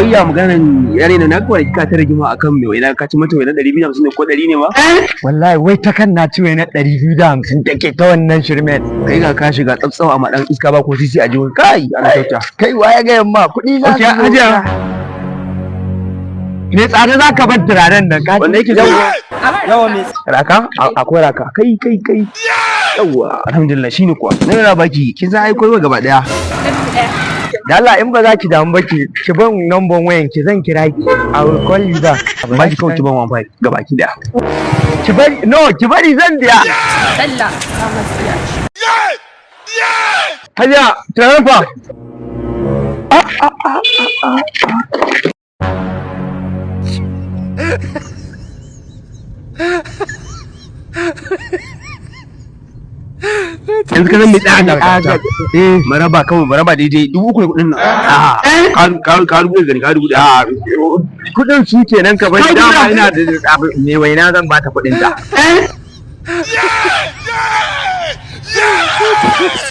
wai ya maganan yare na kuwa ka ta rigima akan me waina ka ci mata waina 250 ne ko 100 ne ma wallahi wai ta kan na ci waina 250 take ta wannan shirmen kai ga ka shiga tsabtsawa ma dan iska ba ko sisi a jiwon kai ana kyauta kai waye ga yamma kuɗi za ka ajiya me tsada za ka bar turaren nan ka wanda yake yawa me raka akwai raka kai yawa alhamdulillah shine kuwa na baki kin san ai koyo gaba daya da Allah in ba za ki damu ba ki ban number wayan ki zan kira ki I will call you back ba ki kawai ki ban 15 gaba ki daya ki bari zan biya Allah ka masiya hajiya turaren fa yanzu ka zan mai tsaka maraba daidai 3,000 kudin nan ka rubuta gani ka rubuta kudin su kenan ka bari dama ina da me waina zan bata kudin ta